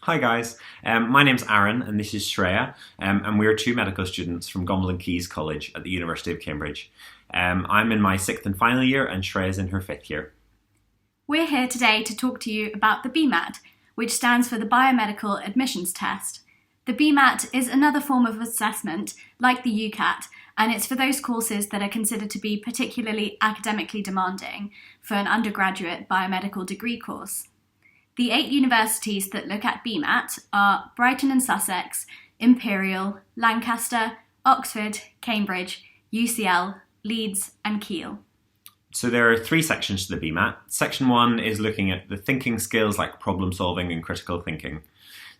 Hi guys, my name's Aaron and this is Shreya, and we're two medical students from Gomble and Caius College at the University of Cambridge. I'm in my sixth and final year and Shreya's in her fifth year. We're here today to talk to you about the BMAT, which stands for the Biomedical Admissions Test. The BMAT is another form of assessment like the UCAT, and it's for those courses that are considered to be particularly academically demanding for an undergraduate biomedical degree course. The 8 universities that look at BMAT are Brighton and Sussex, Imperial, Lancaster, Oxford, Cambridge, UCL, Leeds and Keele. So there are 3 sections to the BMAT. Section 1 is looking at the thinking skills like problem solving and critical thinking.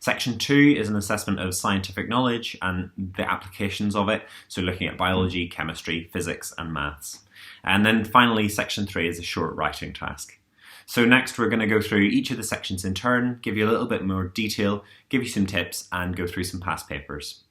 Section 2 is an assessment of scientific knowledge and the applications of it, so looking at biology, chemistry, physics and maths. And then finally, Section 3 is a short writing task. So next we're going to go through each of the sections in turn, give you a little bit more detail, give you some tips and go through some past papers.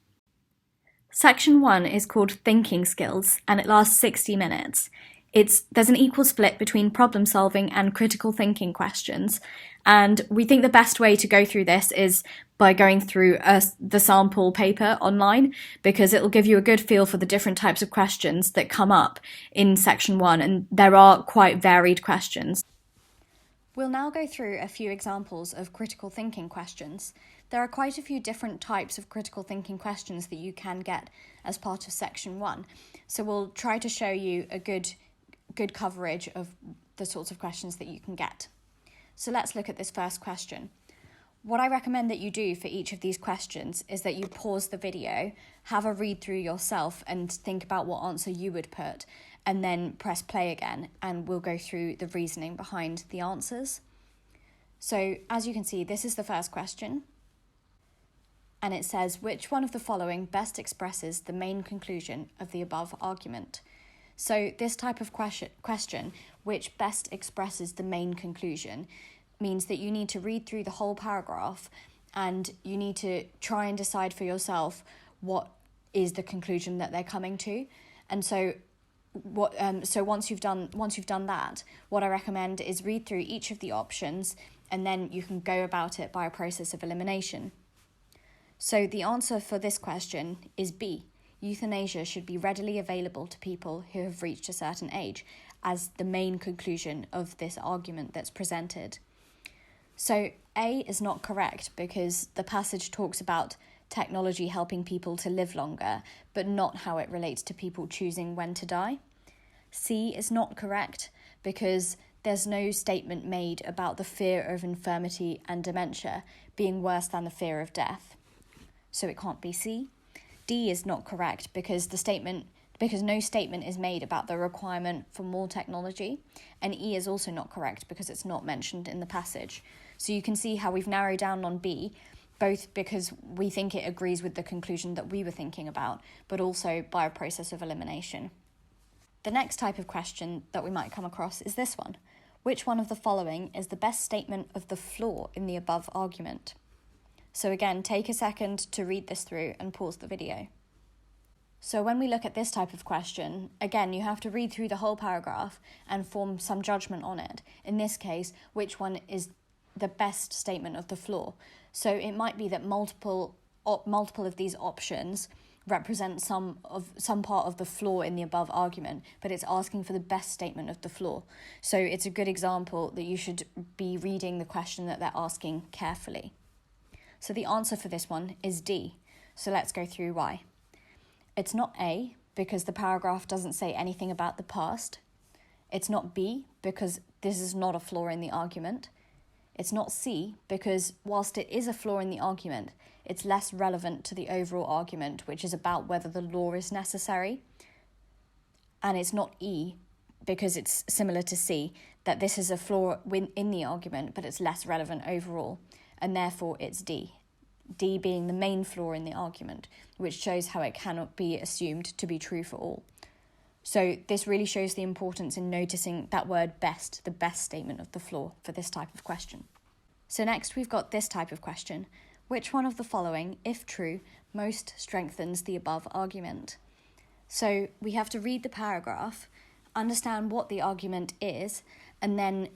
Section 1 is called Thinking Skills and it lasts 60 minutes. There's an equal split between problem solving and critical thinking questions, and we think the best way to go through this is by going through the sample paper online, because it'll give you a good feel for the different types of questions that come up in Section 1, and there are quite varied questions. We'll now go through a few examples of critical thinking questions. There are quite a few different types of critical thinking questions that you can get as part of Section 1, so we'll try to show you a good coverage of the sorts of questions that you can get. So let's look at this first question. What I recommend that you do for each of these questions is that you pause the video, have a read through yourself and think about what answer you would put, and then press play again and we'll go through the reasoning behind the answers. So as you can see, this is the first question. And it says, which one of the following best expresses the main conclusion of the above argument? So this type of question, which best expresses the main conclusion, means that you need to read through the whole paragraph and you need to try and decide for yourself what is the conclusion that they're coming to. And so once you've done that, what I recommend is read through each of the options and then you can go about it by a process of elimination. So the answer for this question is B. Euthanasia should be readily available to people who have reached a certain age, as the main conclusion of this argument that's presented. So A is not correct because the passage talks about technology helping people to live longer, but not how it relates to people choosing when to die. C is not correct because there's no statement made about the fear of infirmity and dementia being worse than the fear of death. So it can't be C. D is not correct because no statement is made about the requirement for more technology, and E is also not correct because it's not mentioned in the passage. So you can see how we've narrowed down on B, both because we think it agrees with the conclusion that we were thinking about, but also by a process of elimination. The next type of question that we might come across is this one. Which one of the following is the best statement of the flaw in the above argument? So again, take a second to read this through and pause the video. So when we look at this type of question, again, you have to read through the whole paragraph and form some judgment on it. In this case, which one is the best statement of the flaw? So it might be that multiple of these options represent some part of the flaw in the above argument, but it's asking for the best statement of the flaw. So it's a good example that you should be reading the question that they're asking carefully. So the answer for this one is D. So let's go through why. It's not A, because the paragraph doesn't say anything about the past. It's not B, because this is not a flaw in the argument. It's not C, because whilst it is a flaw in the argument, it's less relevant to the overall argument, which is about whether the law is necessary. And it's not E, because it's similar to C, that this is a flaw in the argument, but it's less relevant overall. And therefore it's D. D being the main flaw in the argument, which shows how it cannot be assumed to be true for all. So this really shows the importance in noticing that word best, the best statement of the flaw for this type of question. So next we've got this type of question. Which one of the following, if true, most strengthens the above argument? So we have to read the paragraph, understand what the argument is, and then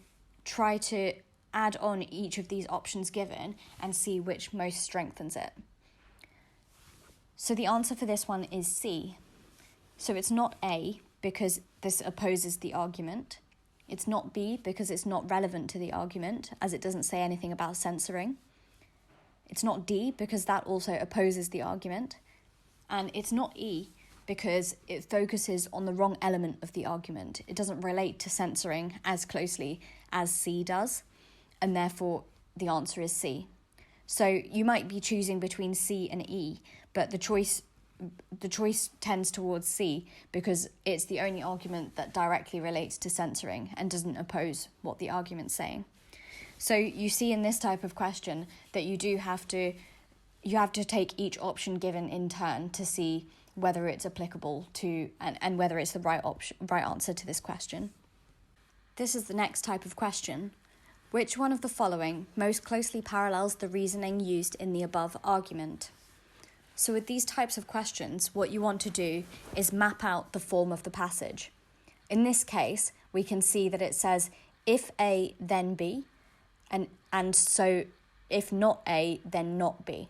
try to add on each of these options given and see which most strengthens it. So the answer for this one is C. So it's not A because this opposes the argument. It's not B because it's not relevant to the argument, as it doesn't say anything about censoring. It's not D because that also opposes the argument. And it's not E because it focuses on the wrong element of the argument. It doesn't relate to censoring as closely as C does, and therefore the answer is C. So you might be choosing between C and E, but the choice tends towards C because it's the only argument that directly relates to censoring and doesn't oppose what the argument's saying. So you see in this type of question that you have to take each option given in turn to see whether it's applicable to and whether it's the right answer to this question. This is the next type of question. Which one of the following most closely parallels the reasoning used in the above argument? So with these types of questions, what you want to do is map out the form of the passage. In this case, we can see that it says, if A, then B, and so if not A, then not B.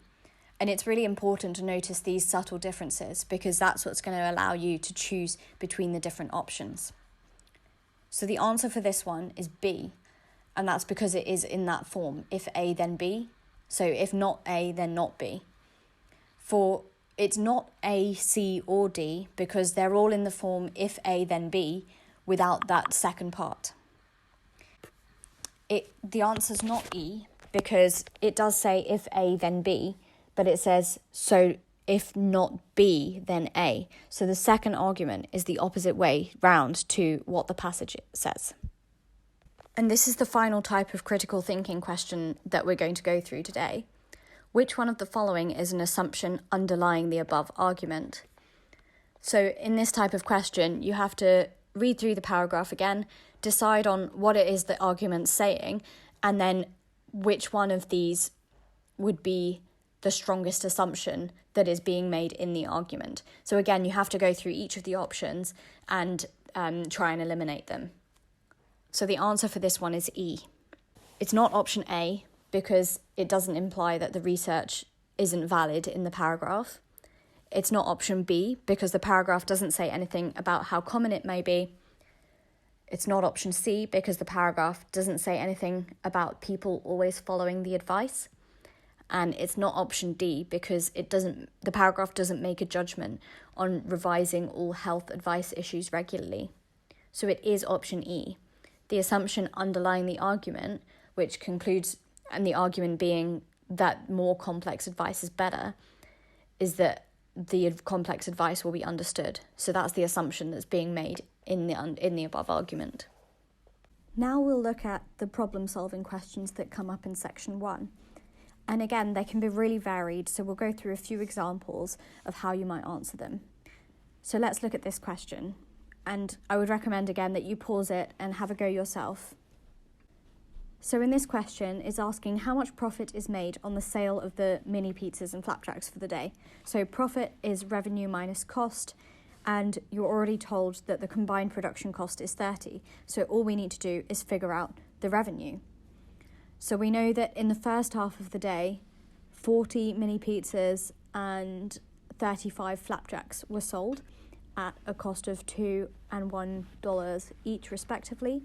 And it's really important to notice these subtle differences because that's what's going to allow you to choose between the different options. So the answer for this one is B, and that's because it is in that form, if A, then B. So if not A, then not B. For it's not A, C, or D because they're all in the form if A, then B without that second part. The answer's not E because it does say if A, then B, but it says, so if not B, then A. So the second argument is the opposite way round to what the passage says. And this is the final type of critical thinking question that we're going to go through today. Which one of the following is an assumption underlying the above argument? So in this type of question, you have to read through the paragraph again, decide on what it is the argument's saying, and then which one of these would be the strongest assumption that is being made in the argument. So again, you have to go through each of the options and try and eliminate them. So the answer for this one is E. It's not option A because it doesn't imply that the research isn't valid in the paragraph. It's not option B because the paragraph doesn't say anything about how common it may be. It's not option C because the paragraph doesn't say anything about people always following the advice. And it's not option D because the paragraph doesn't make a judgment on revising all health advice issues regularly. So it is option E. The assumption underlying the argument, which concludes, and the argument being that more complex advice is better, is that the complex advice will be understood. So that's the assumption that's being made in the above argument. Now we'll look at the problem-solving questions that come up in section 1. And again, they can be really varied, so we'll go through a few examples of how you might answer them. So let's look at this question. And I would recommend again that you pause it and have a go yourself. So in this question, it's asking how much profit is made on the sale of the mini pizzas and flapjacks for the day. So profit is revenue minus cost, and you're already told that the combined production cost is 30. So all we need to do is figure out the revenue. So we know that in the first half of the day, 40 mini pizzas and 35 flapjacks were sold at a cost of $2 and $1 each respectively.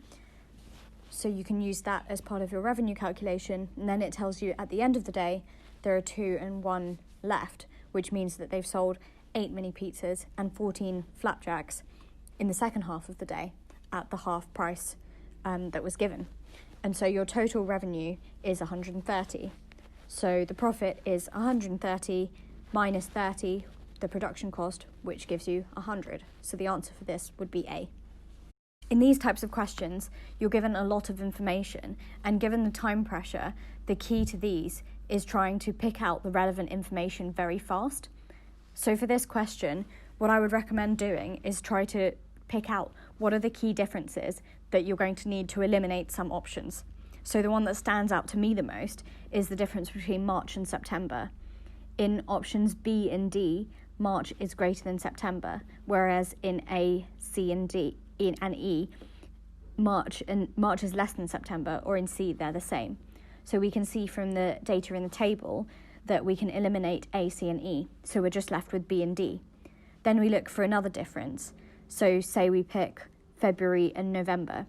So you can use that as part of your revenue calculation, and then it tells you at the end of the day there are 2 and 1 left, which means that they've sold 8 mini pizzas and 14 flapjacks in the second half of the day at the half price that was given. And so your total revenue is 130. So the profit is 130 minus 30, the production cost, which gives you 100. So the answer for this would be A. In these types of questions, you're given a lot of information, and given the time pressure, the key to these is trying to pick out the relevant information very fast. So for this question, what I would recommend doing is try to pick out what are the key differences that you're going to need to eliminate some options. So the one that stands out to me the most is the difference between March and September. In options B and D, March is greater than September, whereas in A, C and D, and E, March is less than September, or in C they're the same. So we can see from the data in the table that we can eliminate A, C and E, so we're just left with B and D. Then we look for another difference. So say we pick February and November.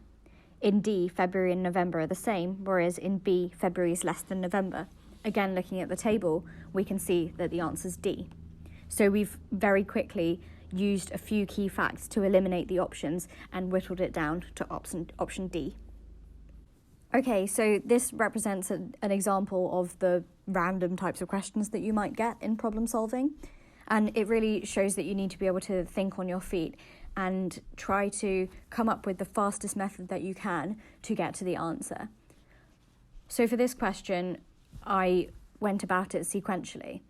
In D, February and November are the same, whereas in B, February is less than November. Again, looking at the table, we can see that the answer is D. So we've very quickly used a few key facts to eliminate the options and whittled it down to option D. Okay, so this represents an example of the random types of questions that you might get in problem solving. And it really shows that you need to be able to think on your feet and try to come up with the fastest method that you can to get to the answer. So for this question, I went about it sequentially.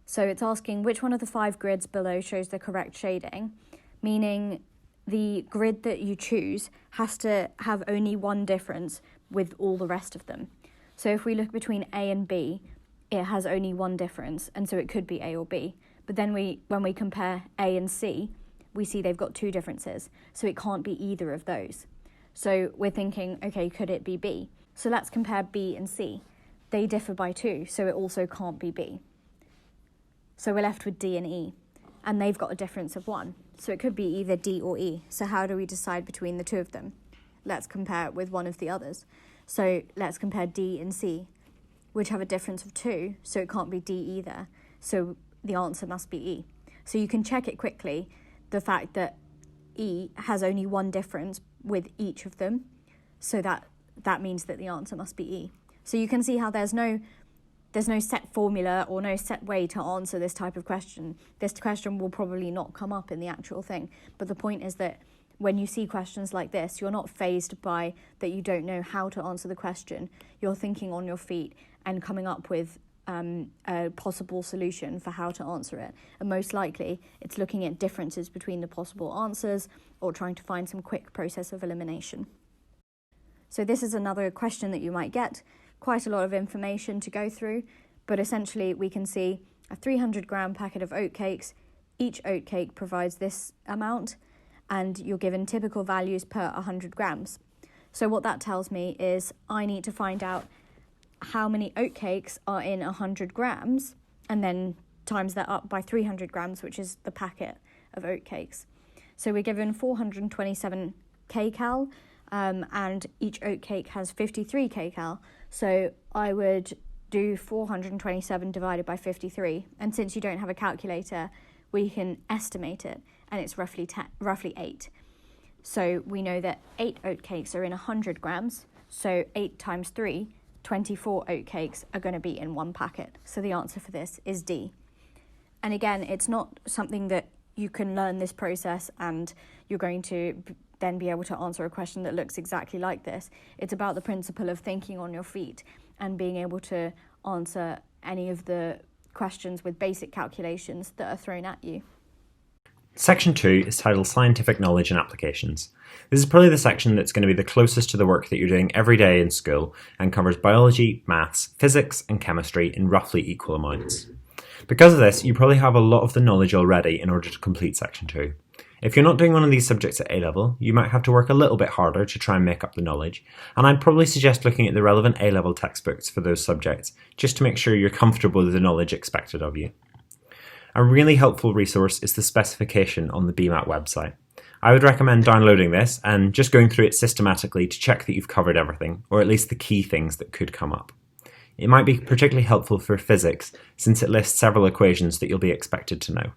So it's asking which one of the 5 grids below shows the correct shading, meaning the grid that you choose has to have only one difference with all the rest of them. So if we look between A and B, it has only one difference, and so it could be A or B. But then when we compare A and C, we see they've got 2 differences, so it can't be either of those. So we're thinking, okay, could it be B? So let's compare B and C. They differ by 2, so it also can't be B. So we're left with D and E, and they've got a difference of 1. So it could be either D or E. So how do we decide between the 2 of them? Let's compare it with one of the others. So let's compare D and C, which have a difference of 2, so it can't be D either. So the answer must be E. So you can check it quickly, the fact that E has only one difference with each of them, so that means that the answer must be E. So you can see how there's no set formula or no set way to answer this type of question. This question will probably not come up in the actual thing, but the point is that when you see questions like this, you're not fazed by that you don't know how to answer the question. You're thinking on your feet and coming up with a possible solution for how to answer it. And most likely, it's looking at differences between the possible answers or trying to find some quick process of elimination. So this is another question that you might get. Quite a lot of information to go through, but essentially we can see a 300-gram packet of oatcakes. Each oatcake provides this amount, and you're given typical values per 100 grams. So what that tells me is I need to find out how many oatcakes are in 100 grams, and then times that up by 300 grams, which is the packet of oatcakes. So we're given 427 kcal, and each oatcake has 53 kcal. So I would do 427 divided by 53, and since you don't have a calculator, we can estimate it, and it's roughly 8. So we know that 8 oatcakes are in 100 grams, so 8 times 3, 24 oatcakes are going to be in one packet. So the answer for this is D. And again, it's not something that you can learn this process and you're going to then be able to answer a question that looks exactly like this. It's about the principle of thinking on your feet and being able to answer any of the questions with basic calculations that are thrown at you. Section 2 is titled Scientific Knowledge and Applications. This is probably the section that's going to be the closest to the work that you're doing every day in school and covers biology, maths, physics and chemistry in roughly equal amounts. Because of this, you probably have a lot of the knowledge already in order to complete Section 2. If you're not doing one of these subjects at A-level, you might have to work a little bit harder to try and make up the knowledge, and I'd probably suggest looking at the relevant A-level textbooks for those subjects, just to make sure you're comfortable with the knowledge expected of you. A really helpful resource is the specification on the BMAT website. I would recommend downloading this and just going through it systematically to check that you've covered everything, or at least the key things that could come up. It might be particularly helpful for physics, since it lists several equations that you'll be expected to know.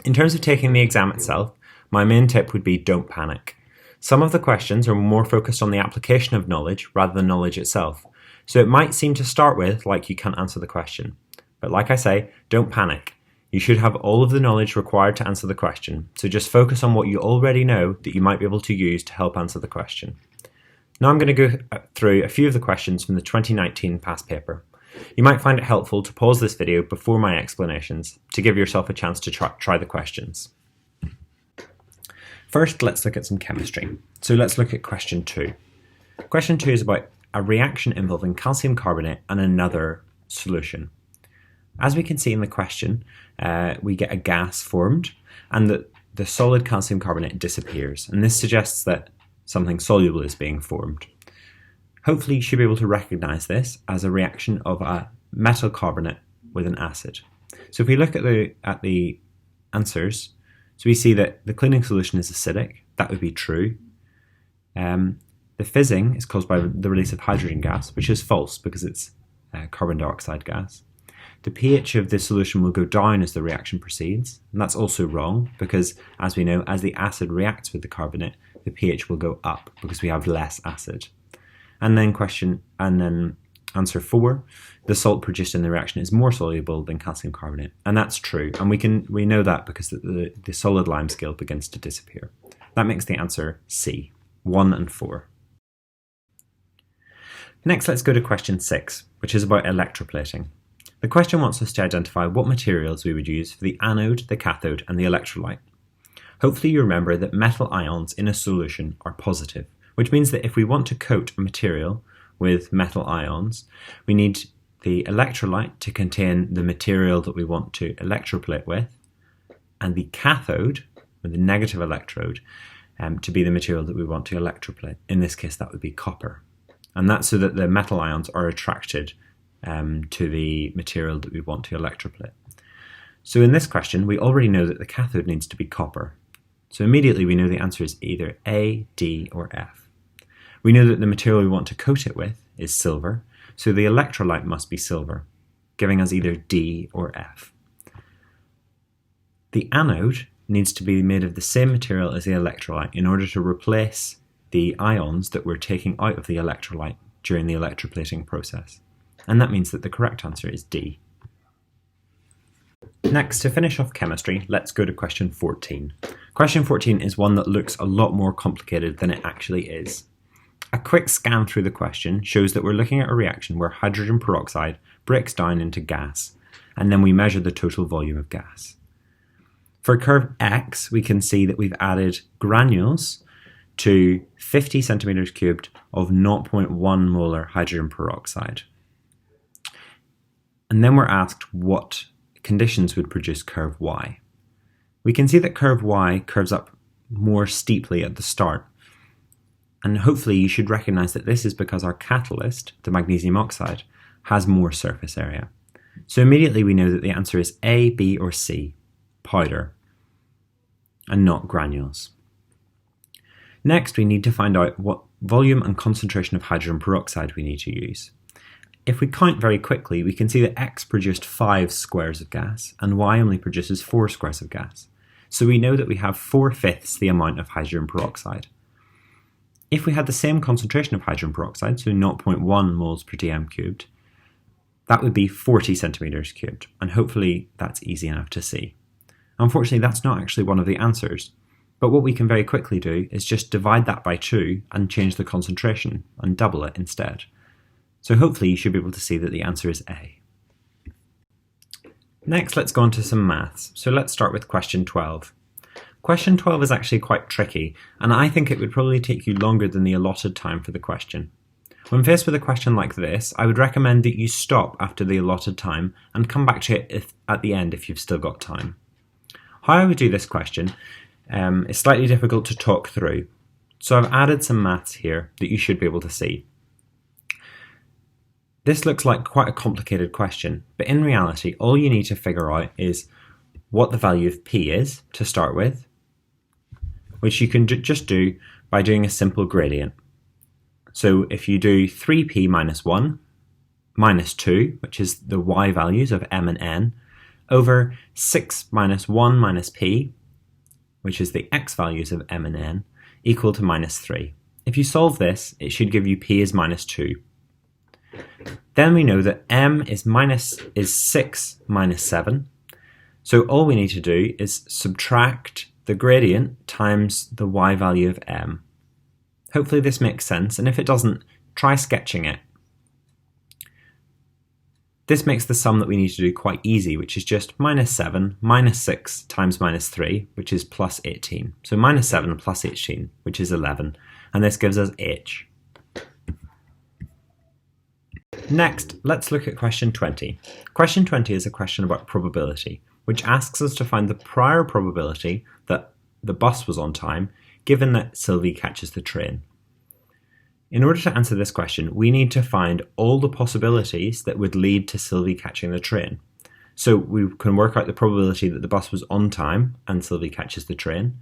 In terms of taking the exam itself, my main tip would be don't panic. Some of the questions are more focused on the application of knowledge rather than knowledge itself, so it might seem to start with like you can't answer the question. But like I say, don't panic. You should have all of the knowledge required to answer the question, so just focus on what you already know that you might be able to use to help answer the question. Now I'm going to go through a few of the questions from the 2019 past paper. You might find it helpful to pause this video before my explanations to give yourself a chance to try the questions. First, let's look at some chemistry. So let's look at question 2. Question 2 is about a reaction involving calcium carbonate and another solution. As we can see in the question, we get a gas formed and the solid calcium carbonate disappears. And this suggests that something soluble is being formed. Hopefully you should be able to recognise this as a reaction of a metal carbonate with an acid. So if we look at the answers, so we see that the cleaning solution is acidic. That would be true. The fizzing is caused by the release of hydrogen gas, which is false because it's carbon dioxide gas. The pH of the solution will go down as the reaction proceeds, and that's also wrong because, as we know, as the acid reacts with the carbonate, the pH will go up because we have less acid. And then answer 4, the salt produced in the reaction is more soluble than calcium carbonate, and that's true, and we know that because the solid lime scale begins to disappear. That makes the answer C, 1 and 4. Next, let's go to question 6, which is about electroplating. The question wants us to identify what materials we would use for the anode, the cathode, and the electrolyte. Hopefully you remember that metal ions in a solution are positive, which means that if we want to coat a material with metal ions, we need the electrolyte to contain the material that we want to electroplate with, and the cathode, or the negative electrode, to be the material that we want to electroplate. In this case, that would be copper. And that's so that the metal ions are attracted to the material that we want to electroplate. So in this question, we already know that the cathode needs to be copper. So immediately we know the answer is either A, D, or F. We know that the material we want to coat it with is silver, so the electrolyte must be silver, giving us either D or F. The anode needs to be made of the same material as the electrolyte in order to replace the ions that we're taking out of the electrolyte during the electroplating process. And that means that the correct answer is D. Next, to finish off chemistry, let's go to question 14. Question 14 is one that looks a lot more complicated than it actually is. A quick scan through the question shows that we're looking at a reaction where hydrogen peroxide breaks down into gas, and then we measure the total volume of gas. For curve X, we can see that we've added granules to 50 centimeters cubed of 0.1 molar hydrogen peroxide. And then we're asked what conditions would produce curve Y. We can see that curve Y curves up more steeply at the start. And hopefully you should recognize that this is because our catalyst, the magnesium oxide, has more surface area. So immediately we know that the answer is A, B, or C, powder, and not granules. Next, we need to find out what volume and concentration of hydrogen peroxide we need to use. If we count very quickly, we can see that X produced 5 squares of gas and Y only produces 4 squares of gas. So we know that we have 4/5 the amount of hydrogen peroxide. If we had the same concentration of hydrogen peroxide, so 0.1 moles per dm cubed, that would be 40 centimeters cubed, and hopefully that's easy enough to see. Unfortunately, that's not actually one of the answers, but what we can very quickly do is just divide that by 2 and change the concentration and double it instead. So hopefully you should be able to see that the answer is A. Next, let's go on to some maths. So let's start with question 12. Question 12 is actually quite tricky, and I think it would probably take you longer than the allotted time for the question. When faced with a question like this, I would recommend that you stop after the allotted time and come back to it at the end if you've still got time. How I would do this question is slightly difficult to talk through, so I've added some maths here that you should be able to see. This looks like quite a complicated question, but in reality, all you need to figure out is what the value of P is to start with, which you can just do by doing a simple gradient. So if you do 3P minus 1 minus 2, which is the Y values of M and N, over 6 minus 1 minus P, which is the X values of M and N, equal to minus 3. If you solve this, it should give you P is minus 2. Then we know that M is 6 minus 7. So all we need to do is subtract the gradient times the Y value of M. Hopefully this makes sense, and if it doesn't, try sketching it. This makes the sum that we need to do quite easy, which is just minus 7 minus 6 times minus 3, which is plus 18. So minus 7 plus 18, which is 11, and this gives us H. Next, let's look at question 20. Question 20 is a question about probability, which asks us to find the prior probability that the bus was on time, given that Sylvie catches the train? In order to answer this question, we need to find all the possibilities that would lead to Sylvie catching the train. So we can work out the probability that the bus was on time and Sylvie catches the train,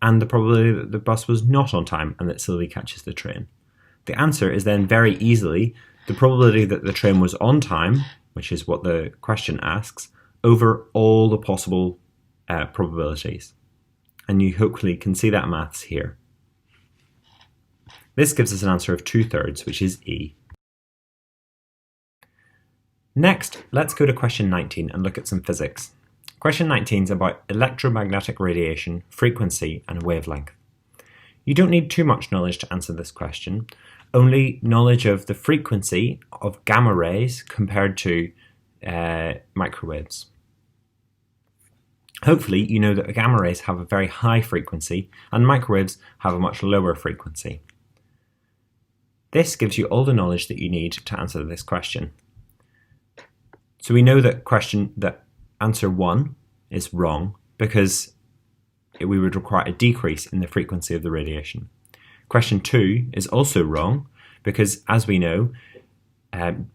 and the probability that the bus was not on time and that Sylvie catches the train. The answer is then very easily the probability that the train was on time, which is what the question asks, over all the possible probabilities. And you hopefully can see that maths here. This gives us an answer of 2/3, which is E. Next, let's go to question 19 and look at some physics. Question 19 is about electromagnetic radiation, frequency, and wavelength. You don't need too much knowledge to answer this question, only knowledge of the frequency of gamma rays compared to microwaves. Hopefully, you know that gamma rays have a very high frequency and microwaves have a much lower frequency. This gives you all the knowledge that you need to answer this question. So we know that answer 1 is wrong because we would require a decrease in the frequency of the radiation. Question 2 is also wrong because, as we know,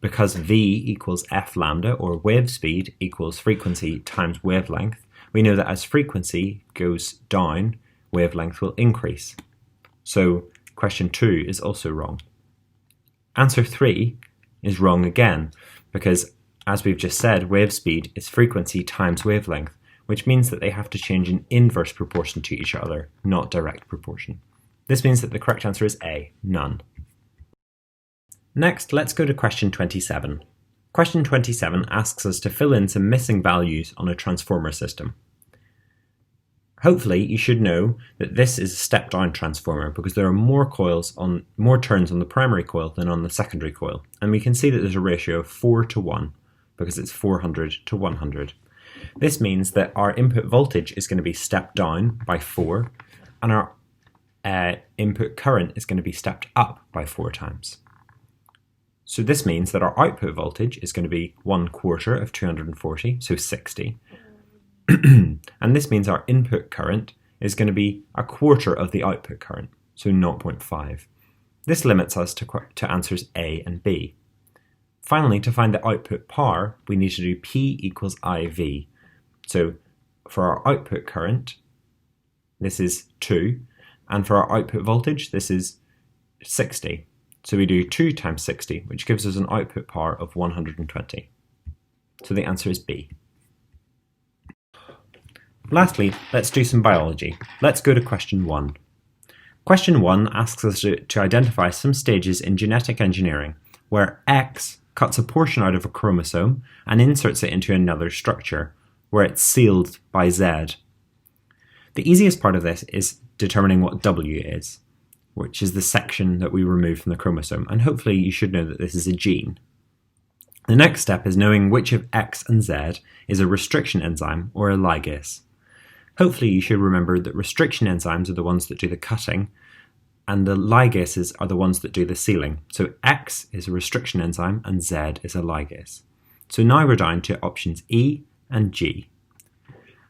because V equals f lambda, or wave speed equals frequency times wavelength, we know that as frequency goes down, wavelength will increase. So question 2 is also wrong. Answer 3 is wrong again because, as we've just said, wave speed is frequency times wavelength, which means that they have to change in inverse proportion to each other, not direct proportion. This means that the correct answer is A, none. Next, let's go to question 27. Question 27 asks us to fill in some missing values on a transformer system. Hopefully, you should know that this is a step-down transformer because there are more turns on the primary coil than on the secondary coil, and we can see that there's a ratio of 4 to 1 because it's 400 to 100. This means that our input voltage is going to be stepped down by 4, and our input current is going to be stepped up by 4 times. So this means that our output voltage is going to be 1/4 of 240, so 60. And this means our input current is going to be 1/4 of the output current, so 0.5. This limits us to answers A and B. Finally, to find the output power, we need to do P equals IV. So for our output current, this is 2, and for our output voltage, this is 60. So we do 2 times 60, which gives us an output power of 120. So the answer is B. Lastly, let's do some biology. Let's go to question 1. Question 1 asks us to identify some stages in genetic engineering where X cuts a portion out of a chromosome and inserts it into another structure where it's sealed by Z. The easiest part of this is determining what W is, which is the section that we remove from the chromosome, and hopefully you should know that this is a gene. The next step is knowing which of X and Z is a restriction enzyme or a ligase. Hopefully you should remember that restriction enzymes are the ones that do the cutting, and the ligases are the ones that do the sealing. So X is a restriction enzyme and Z is a ligase. So now we're down to options E and G.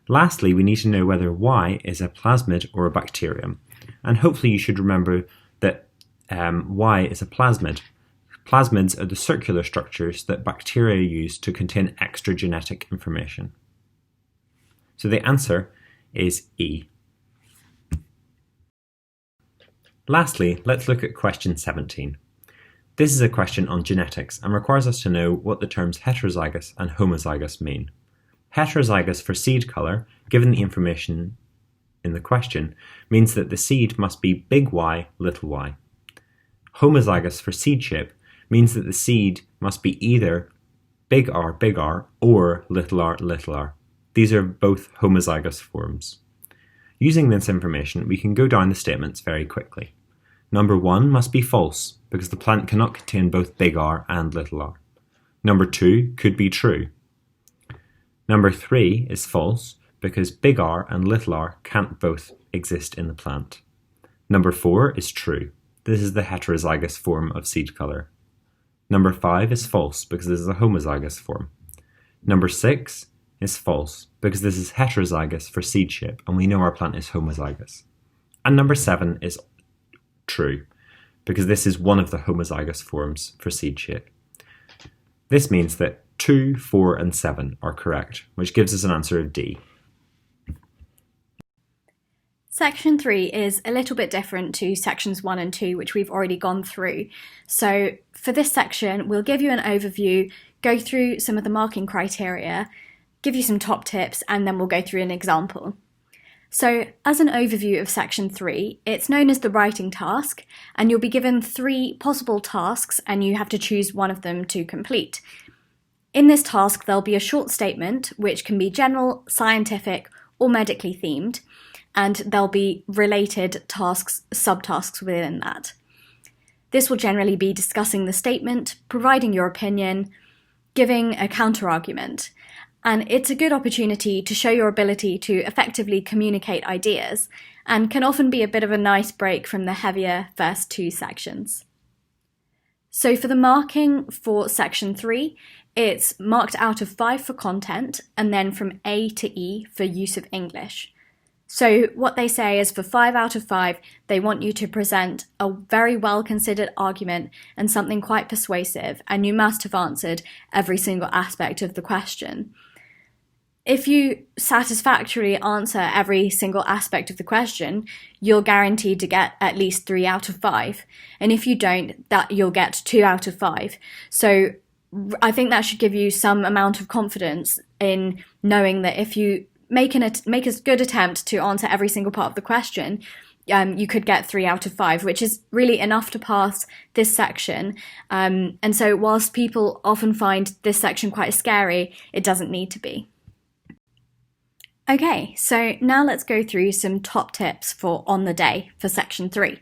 Lastly, we need to know whether Y is a plasmid or a bacterium. And hopefully you should remember that Y is a plasmid. Plasmids are the circular structures that bacteria use to contain extra genetic information. So the answer is E. Lastly, let's look at question 17. This is a question on genetics and requires us to know what the terms heterozygous and homozygous mean. Heterozygous for seed colour, given the information in the question, means that the seed must be big Y, little y. Homozygous for seed shape means that the seed must be either big R, or little r. These are both homozygous forms. Using this information, we can go down the statements very quickly. Number 1 must be false, because the plant cannot contain both big R and little r. Number 2 could be true. Number 3 is false, because big R and little r can't both exist in the plant. Number 4 is true. This is the heterozygous form of seed colour. Number 5 is false, because this is a homozygous form. Number 6 is false, because this is heterozygous for seed shape, and we know our plant is homozygous. And number 7 is true, because this is one of the homozygous forms for seed shape. This means that 2, 4 and 7 are correct, which gives us an answer of D. Section 3 is a little bit different to sections 1 and 2, which we've already gone through. So for this section, we'll give you an overview, go through some of the marking criteria, give you some top tips, and then we'll go through an example. So as an overview of section 3, it's known as the writing task, and you'll be given 3 possible tasks and you have to choose one of them to complete. In this task, there'll be a short statement, which can be general, scientific, or medically themed, and there'll be related tasks, subtasks within that. This will generally be discussing the statement, providing your opinion, giving a counter-argument, and it's a good opportunity to show your ability to effectively communicate ideas, and can often be a bit of a nice break from the heavier first 2 sections. So for the marking for section 3, it's marked out of 5 for content, and then from A to E for use of English. So what they say is for 5 out of 5, they want you to present a very well-considered argument and something quite persuasive, and you must have answered every single aspect of the question. If you satisfactorily answer every single aspect of the question, you're guaranteed to get at least 3 out of 5. And if you don't, that you'll get 2 out of 5. So I think that should give you some amount of confidence in knowing that if you make a good attempt to answer every single part of the question, you could get 3 out of 5, which is really enough to pass this section. And so whilst people often find this section quite scary, it doesn't need to be. Okay, so now let's go through some top tips for on the day for section 3.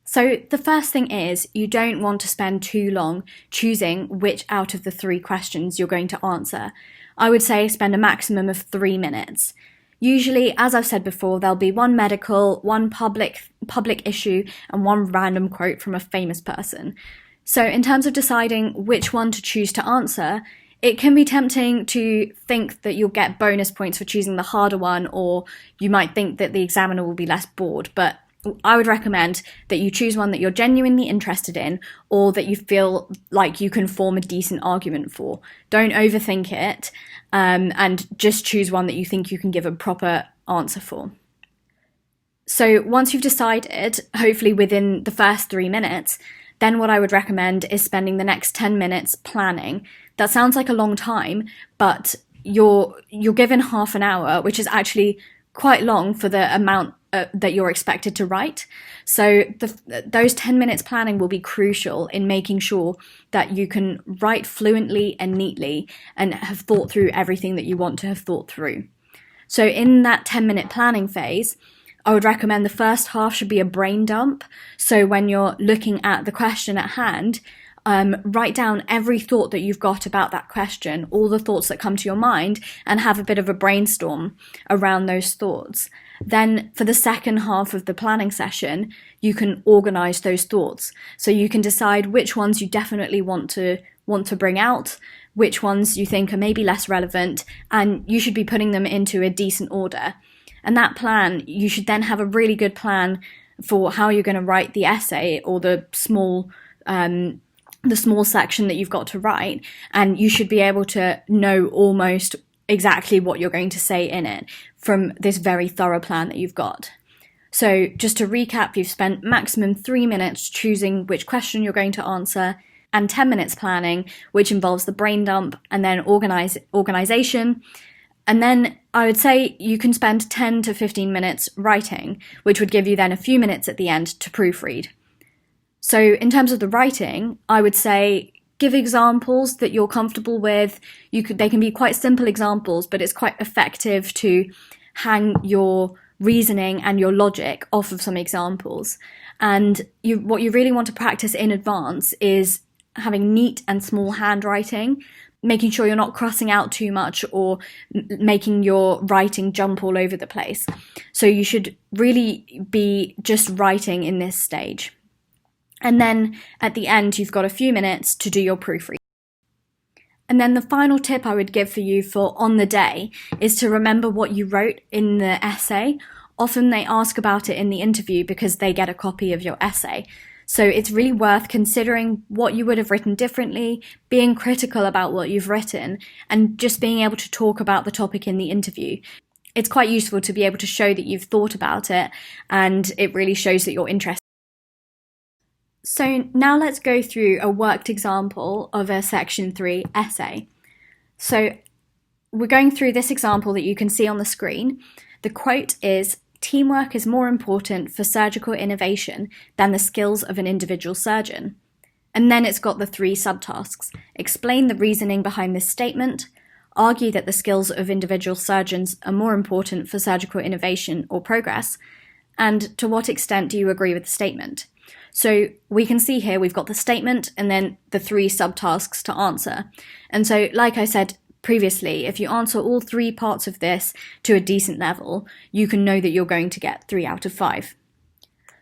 So the first thing is you don't want to spend too long choosing which out of the 3 questions you're going to answer. I would say spend a maximum of 3 minutes. Usually, as I've said before, there'll be 1 medical, 1 public issue, and 1 random quote from a famous person. So in terms of deciding which one to choose to answer, it can be tempting to think that you'll get bonus points for choosing the harder one, or you might think that the examiner will be less bored, but I would recommend that you choose one that you're genuinely interested in, or that you feel like you can form a decent argument for. Don't overthink it, and just choose one that you think you can give a proper answer for. So once you've decided, hopefully within the first 3 minutes, then what I would recommend is spending the next 10 minutes planning. That sounds like a long time, but you're given half an hour, which is actually quite long for the amount that you're expected to write. So those 10 minutes planning will be crucial in making sure that you can write fluently and neatly and have thought through everything that you want to have thought through. So in that 10-minute planning phase, I would recommend the first half should be a brain dump. So when you're looking at the question at hand, write down every thought that you've got about that question, all the thoughts that come to your mind, and have a bit of a brainstorm around those thoughts. Then for the second half of the planning session, you can organise those thoughts. So you can decide which ones you definitely want to bring out, which ones you think are maybe less relevant, and you should be putting them into a decent order. And that plan, you should then have a really good plan for how you're going to write the essay or the small section that you've got to write, and you should be able to know almost exactly what you're going to say in it from this very thorough plan that you've got. So just to recap, you've spent maximum 3 minutes choosing which question you're going to answer, and 10 minutes planning, which involves the brain dump and then organisation. And then I would say you can spend 10 to 15 minutes writing, which would give you then a few minutes at the end to proofread. So in terms of the writing, I would say give examples that you're comfortable with. They can be quite simple examples, but it's quite effective to hang your reasoning and your logic off of some examples. And what you really want to practice in advance is having neat and small handwriting, making sure you're not crossing out too much or making your writing jump all over the place. So you should really be just writing in this stage. And then at the end, you've got a few minutes to do your proofread. And then the final tip I would give for you for on the day is to remember what you wrote in the essay often they ask about it in the interview because they get a copy of your essay. So it's really worth considering what you would have written differently, being critical about what you've written, and just being able to talk about the topic in the interview. It's quite useful to be able to show that you've thought about it, and it really shows that you're interested. So now let's go through a worked example of a Section 3 essay. So we're going through this example that you can see on the screen. The quote is, "Teamwork is more important for surgical innovation than the skills of an individual surgeon." And then it's got the 3 subtasks. Explain the reasoning behind this statement, argue that the skills of individual surgeons are more important for surgical innovation or progress, and to what extent do you agree with the statement? So we can see here we've got the statement and then the 3 subtasks to answer. And so, like I said previously, if you answer all 3 parts of this to a decent level, you can know that you're going to get 3 out of 5.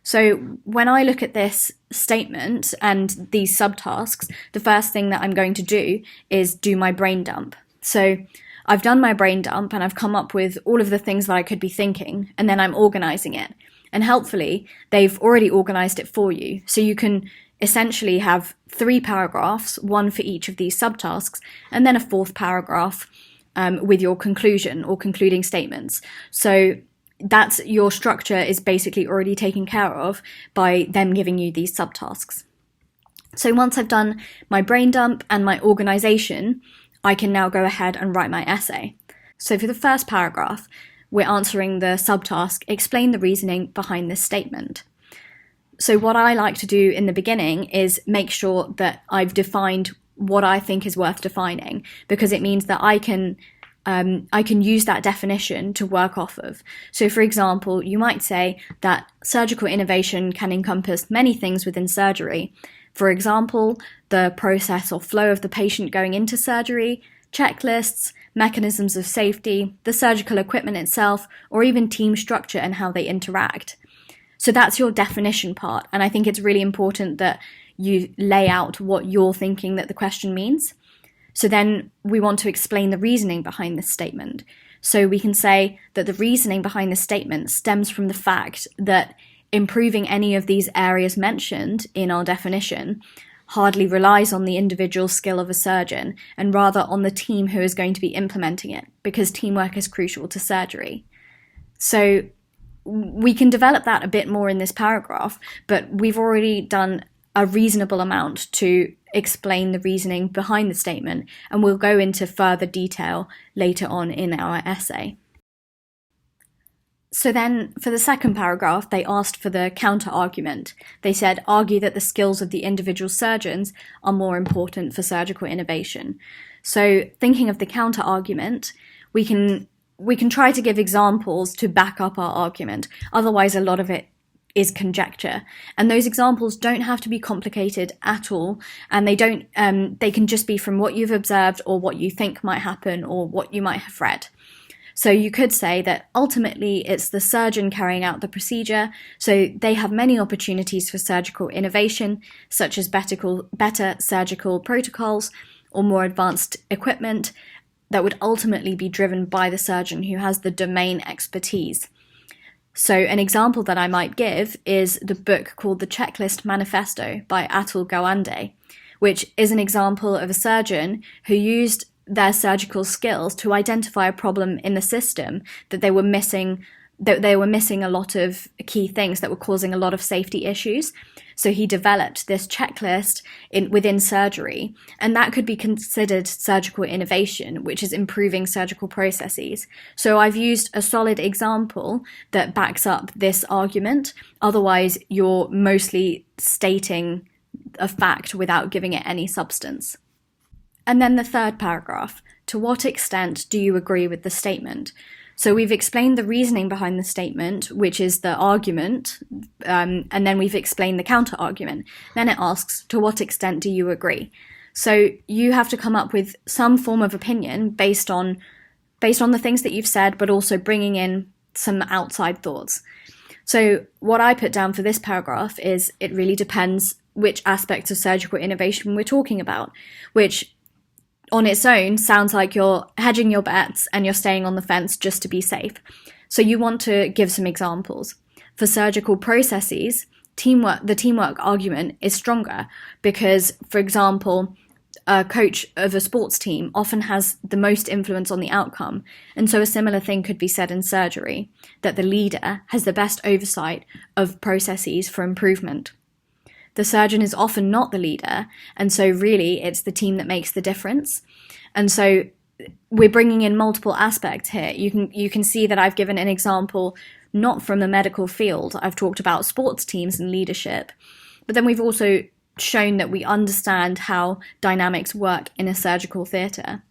So when I look at this statement and these subtasks, the first thing that I'm going to do is do my brain dump. So I've done my brain dump and I've come up with all of the things that I could be thinking, and then I'm organising it. And helpfully, they've already organised it for you. So you can essentially have 3 paragraphs, 1 for each of these subtasks, and then a 4th paragraph with your conclusion or concluding statements. So that's your structure is basically already taken care of by them giving you these subtasks. So once I've done my brain dump and my organisation, I can now go ahead and write my essay. So for the first paragraph, we're answering the subtask, explain the reasoning behind this statement. So what I like to do in the beginning is make sure that I've defined what I think is worth defining, because it means that I can use that definition to work off of. So for example, you might say that surgical innovation can encompass many things within surgery. For example, the process or flow of the patient going into surgery, checklists, mechanisms of safety, the surgical equipment itself, or even team structure and how they interact. So that's your definition part, and I think it's really important that you lay out what you're thinking that the question means. So then we want to explain the reasoning behind this statement. So we can say that the reasoning behind this statement stems from the fact that improving any of these areas mentioned in our definition hardly relies on the individual skill of a surgeon, and rather on the team who is going to be implementing it, because teamwork is crucial to surgery. So we can develop that a bit more in this paragraph, but we've already done a reasonable amount to explain the reasoning behind the statement, and we'll go into further detail later on in our essay. So then, for the second paragraph, they asked for the counter-argument. They said, argue that the skills of the individual surgeons are more important for surgical innovation. So, thinking of the counter-argument, we can try to give examples to back up our argument. Otherwise, a lot of it is conjecture. And those examples don't have to be complicated at all, and they can just be from what you've observed or what you think might happen or what you might have read. So you could say that ultimately it's the surgeon carrying out the procedure, so they have many opportunities for surgical innovation, such as better surgical protocols or more advanced equipment that would ultimately be driven by the surgeon who has the domain expertise. So an example that I might give is the book called The Checklist Manifesto by Atul Gawande, which is an example of a surgeon who used their surgical skills to identify a problem in the system that they were missing a lot of key things that were causing a lot of safety issues. So he developed this checklist within surgery, and that could be considered surgical innovation, which is improving surgical processes. So I've used a solid example that backs up this argument. Otherwise, you're mostly stating a fact without giving it any substance. And then the third paragraph, to what extent do you agree with the statement? So we've explained the reasoning behind the statement, which is the argument, and then we've explained the counter-argument. Then it asks, to what extent do you agree? So you have to come up with some form of opinion based on the things that you've said, but also bringing in some outside thoughts. So what I put down for this paragraph is it really depends which aspects of surgical innovation we're talking about, which on its own sounds like you're hedging your bets and you're staying on the fence just to be safe. So you want to give some examples. For surgical processes, the teamwork argument is stronger because, for example, a coach of a sports team often has the most influence on the outcome. And so a similar thing could be said in surgery, that the leader has the best oversight of processes for improvement. The surgeon is often not the leader, and so really it's the team that makes the difference. And so we're bringing in multiple aspects here. You can see that I've given an example not from the medical field. I've talked about sports teams and leadership, but then we've also shown that we understand how dynamics work in a surgical theatre.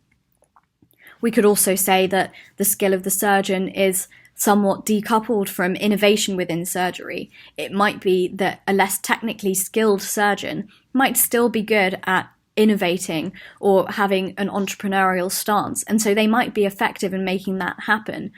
We could also say that the skill of the surgeon is somewhat decoupled from innovation within surgery. It might be that a less technically skilled surgeon might still be good at innovating or having an entrepreneurial stance, and so they might be effective in making that happen.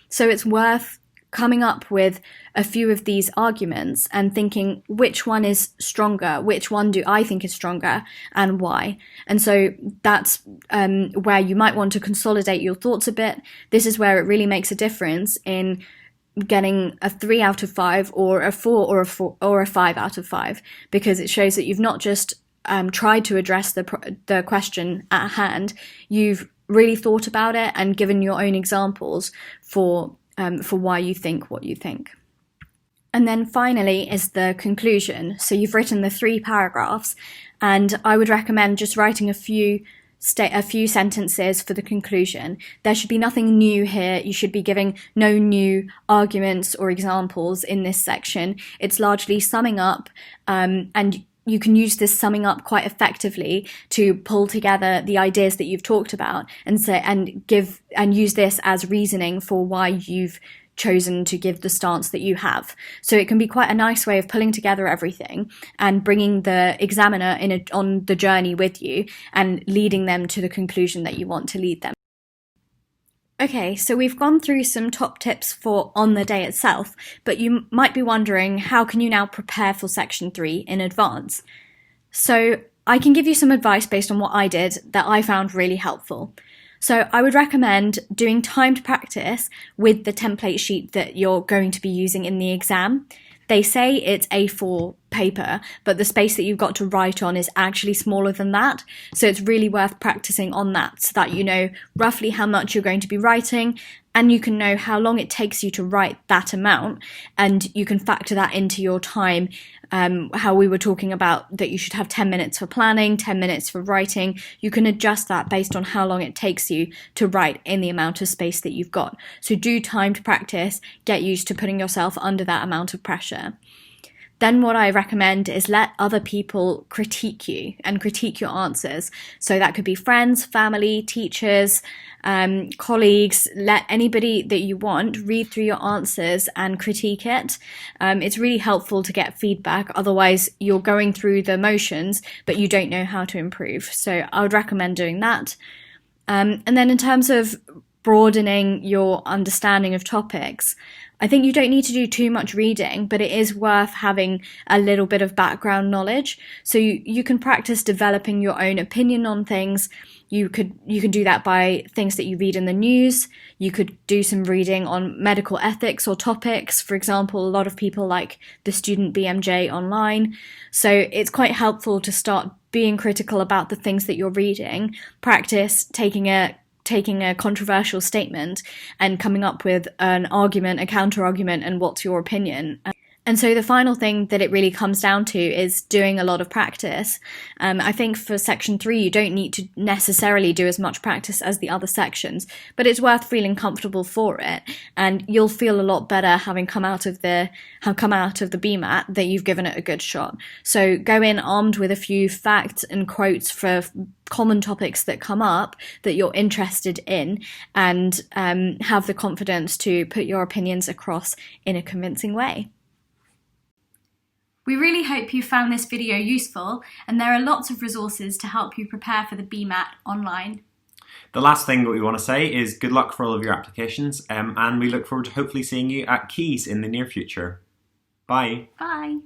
So it's worth coming up with a few of these arguments and thinking which one is stronger, which one do I think is stronger, and why. And so that's where you might want to consolidate your thoughts a bit. This is where it really makes a difference in getting a 3 out of 5 or a 4 or a 5 out of 5, because it shows that you've not just tried to address the question at hand, you've really thought about it and given your own examples for why you think what you think. And then finally is the conclusion. So you've written the 3 paragraphs, and I would recommend just writing a few sentences for the conclusion. There should be nothing new here. You should be giving no new arguments or examples in this section. It's largely summing up, and you can use this summing up quite effectively to pull together the ideas that you've talked about and use this as reasoning for why you've chosen to give the stance that you have. So it can be quite a nice way of pulling together everything and bringing the examiner on the journey with you and leading them to the conclusion that you want to lead them. Okay, so we've gone through some top tips for on the day itself, but you might be wondering, how can you now prepare for section 3 in advance? So I can give you some advice based on what I did that I found really helpful. So I would recommend doing timed practice with the template sheet that you're going to be using in the exam. They say it's A4 paper, but the space that you've got to write on is actually smaller than that. So it's really worth practicing on that so that you know roughly how much you're going to be writing, and you can know how long it takes you to write that amount, and you can factor that into your time. How we were talking about that you should have 10 minutes for planning, 10 minutes for writing. You can adjust that based on how long it takes you to write in the amount of space that you've got. So do timed practice, get used to putting yourself under that amount of pressure. Then what I recommend is let other people critique you and critique your answers. So that could be friends, family, teachers, colleagues. Let anybody that you want read through your answers and critique it. It's really helpful to get feedback. Otherwise, you're going through the motions, but you don't know how to improve. So I would recommend doing that. And then in terms of broadening your understanding of topics, I think you don't need to do too much reading, but it is worth having a little bit of background knowledge. So you can practice developing your own opinion on things. You can do that by things that you read in the news. You could do some reading on medical ethics or topics. For example, a lot of people like the student BMJ online. So it's quite helpful to start being critical about the things that you're reading. Practice taking a controversial statement and coming up with an argument, a counter argument, and what's your opinion. And so the final thing that it really comes down to is doing a lot of practice. I think for section 3, you don't need to necessarily do as much practice as the other sections, but it's worth feeling comfortable for it. And you'll feel a lot better having come out of the BMAT that you've given it a good shot. So go in armed with a few facts and quotes for common topics that come up that you're interested in, and have the confidence to put your opinions across in a convincing way. We really hope you found this video useful, and there are lots of resources to help you prepare for the BMAT online. The last thing that we want to say is good luck for all of your applications, and we look forward to hopefully seeing you at Keys in the near future. Bye. Bye.